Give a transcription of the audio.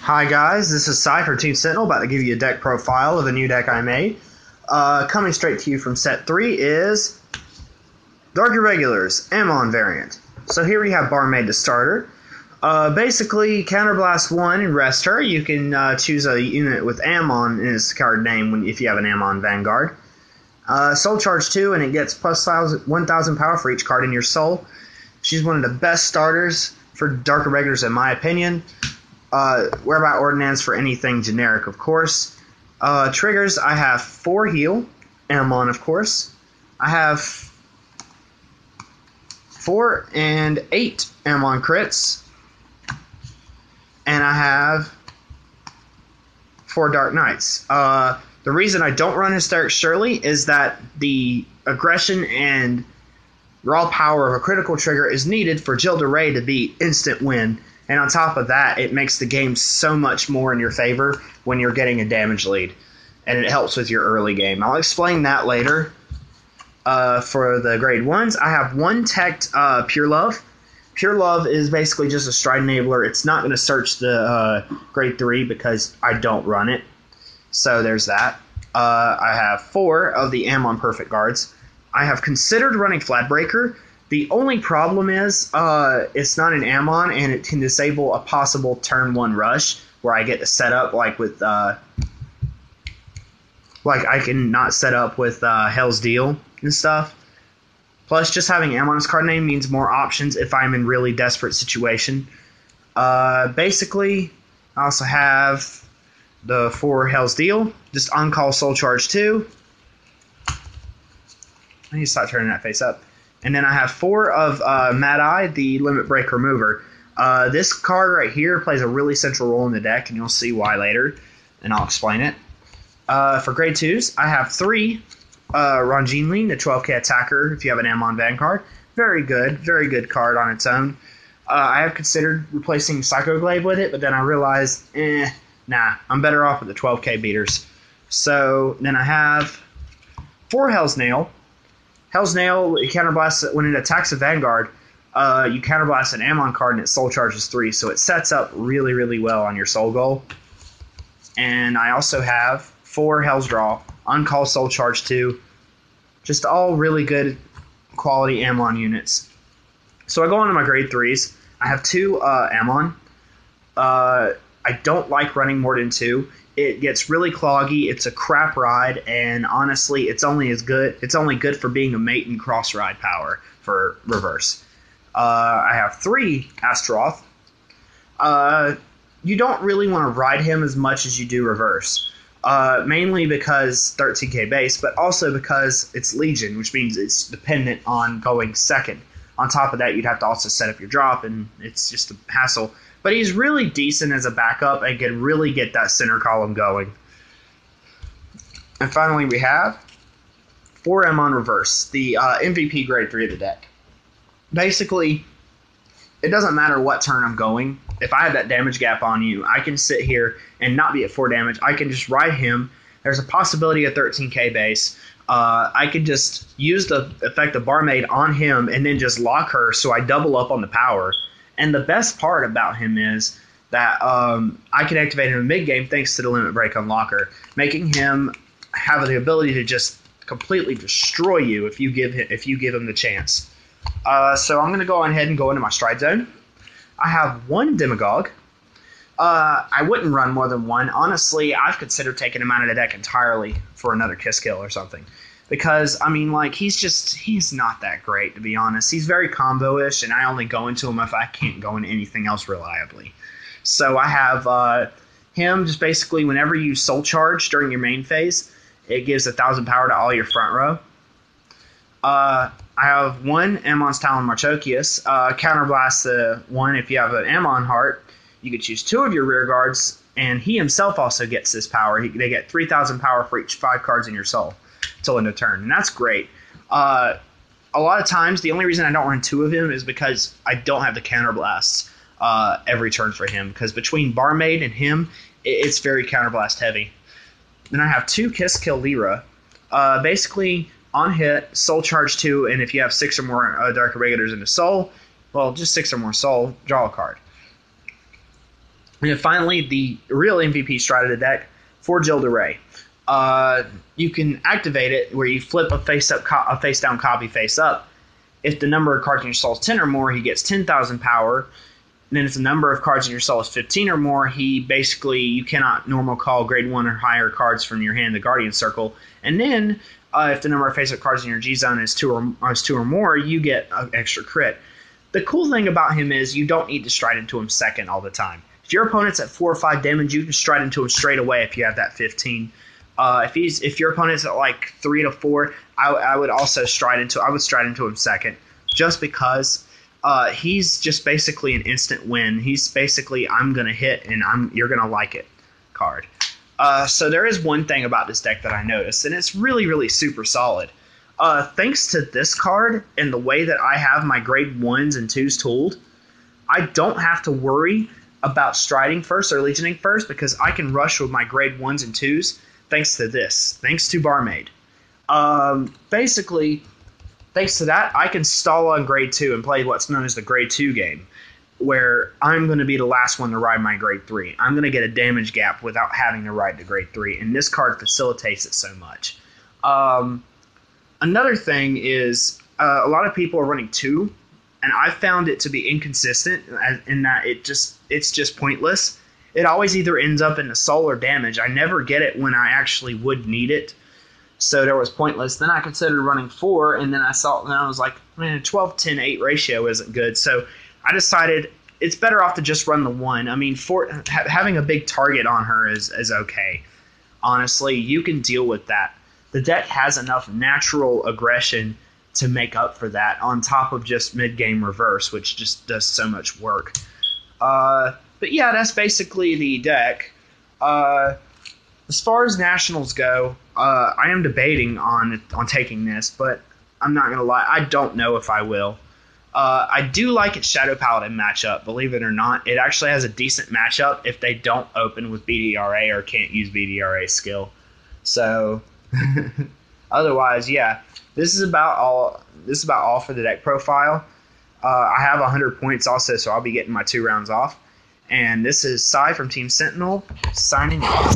Hi guys, this is Psyched for Team Sentinel, about to give you a deck profile of a new deck I made. Coming straight to you from set 3 is Dark Irregulars, g-amon variant. So here we have Barmaid, the starter. Basically, Counterblast 1 and rest her. You can choose a unit with g-amon in its card name if you have an g-amon Vanguard. Soul Charge 2, and it gets plus 1,000 power for each card in your soul. She's one of the best starters for Dark Irregulars in my opinion. Whereabout Ordnance for anything generic, of course. Triggers, I have 4 heal, g-amon, of course. I have 4 and 8 g-amon crits. And I have 4 Dark Knights. The reason I don't run Hysteric Shirley is that the aggression and raw power of a critical trigger is needed for Jill DeRay to be instant win. And on top of that, it makes the game so much more in your favor when you're getting a damage lead. And it helps with your early game. I'll explain that later. For the grade 1s, I have 1 teched Pure Love. Pure Love is basically just a stride enabler. It's not going to search the grade 3 because I don't run it. So there's that. I have 4 of the g-amon Perfect Guards. I have considered running Flatbreaker. The only problem is it's not an g-amon, and it can disable a possible turn 1 rush where I get to set up like with I can not set up with Hell's Deal and stuff. Plus, just having g-amon's card name means more options if I'm in really desperate situation. Basically, I also have the 4 Hell's Deal, just on-call Soul Charge 2. I need to stop turning that face up. And then I have 4 of Mad Eye, the Limit Break Remover. This card right here plays a really central role in the deck, and you'll see why later, and I'll explain it. For grade 2s, I have 3 Ronjinling, the 12k attacker, if you have an g-amon Vanguard. Very good card on its own. I have considered replacing Psychoglaive with it, but then I realized, nah, I'm better off with the 12k beaters. So then I have 4 Hell's Nail. Hell's Nail, you counterblast when it attacks a Vanguard. You counterblast an g-amon card and it soul charges 3, so it sets up really well on your soul goal. And I also have 4 Hell's Draw, on-call soul charge 2, just all really good quality g-amon units. So I go on to my grade 3s. I have 2 g-amon. I don't like running more than 2. It gets really cloggy. It's a crap ride, and honestly, it's only good for being a mate and cross ride power for reverse. I have 3 Astaroth. You don't really want to ride him as much as you do reverse, mainly because 13k base, but also because it's Legion, which means it's dependent on going second. On top of that, you'd have to also set up your drop, and it's just a hassle. But he's really decent as a backup and can really get that center column going. And finally, we have 4 g-amon Reverse, the MVP grade 3 of the deck. Basically, it doesn't matter what turn I'm going. If I have that damage gap on you, I can sit here and not be at 4 damage. I can just ride him. There's a possibility of 13k base. I can just use the effect of Barmaid on him and then just lock her so I double up on the power. And the best part about him is that I can activate him in mid-game thanks to the Limit Break Unlocker, making him have the ability to just completely destroy you if you give him the chance. So I'm going to go ahead and go into my stride zone. I have 1 Demagogue. I wouldn't run more than 1. Honestly, I've considered taking him out of the deck entirely for another Kiss Kill or something. Because, I mean, like, he's not that great, to be honest. He's very combo-ish, and I only go into him if I can't go into anything else reliably. So I have him just basically, whenever you soul charge during your main phase, it gives 1,000 power to all your front row. I have 1 g-amon's Talon Marchokius. Counterblast the 1 if you have an g-amon Heart. You could choose 2 of your rear guards, and he himself also gets this power. They get 3,000 power for each 5 cards in your soul till end of turn, and that's great. A lot of times, the only reason I don't run 2 of him is because I don't have the counterblasts every turn for him, because between Barmaid and him, it's very counterblast heavy. Then I have 2 Kiss Kill Lyra. Basically, on hit, soul charge 2, and if you have 6 or more Dark Irregulars in the soul, well, just 6 or more soul, draw a card. And then finally, the real MVP strat of the deck, Forge Ray. You can activate it where you flip a face-down copy face-up. If the number of cards in your soul is 10 or more, he gets 10,000 power. And then if the number of cards in your soul is 15 or more, you cannot normal call grade 1 or higher cards from your hand in the Guardian Circle. And then if the number of face-up cards in your G-zone is 2 or more, you get an extra crit. The cool thing about him is you don't need to stride into him second all the time. If your opponent's at 4 or 5 damage, you can stride into him straight away if you have that 15. If your opponent's at like 3 to 4, I would stride into him second, just because he's just basically an instant win. He's basically I'm gonna hit and you're gonna like it card. So there is one thing about this deck that I noticed, and it's really, really super solid. Thanks to this card and the way that I have my grade 1s and 2s tooled, I don't have to worry about striding first or legioning first because I can rush with my grade 1s and 2s thanks to this. Thanks to Barmaid. Basically, thanks to that, I can stall on grade 2 and play what's known as the grade 2 game, where I'm going to be the last one to ride my grade 3. I'm going to get a damage gap without having to ride the grade 3, and this card facilitates it so much. Another thing is a lot of people are running 2, and I found it to be inconsistent in that it's just pointless. It always either ends up in the soul or damage. I never get it when I actually would need it. So there was pointless. Then I considered running 4, and then I was like, man, 12-10-8 ratio isn't good. So I decided it's better off to just run the 1. I mean, having a big target on her is okay. Honestly, you can deal with that. The deck has enough natural aggression to make up for that, on top of just mid-game reverse, which just does so much work. But yeah, that's basically the deck. As far as nationals go, I am debating on taking this, but I'm not going to lie, I don't know if I will. I do like its Shadow Paladin matchup, believe it or not. It actually has a decent matchup if they don't open with BDRA or can't use BDRA skill. So, otherwise, yeah, this is about all for the deck profile. I have 100 points also, so I'll be getting my 2 rounds off. And this is Psy from Team Sentinel, signing off.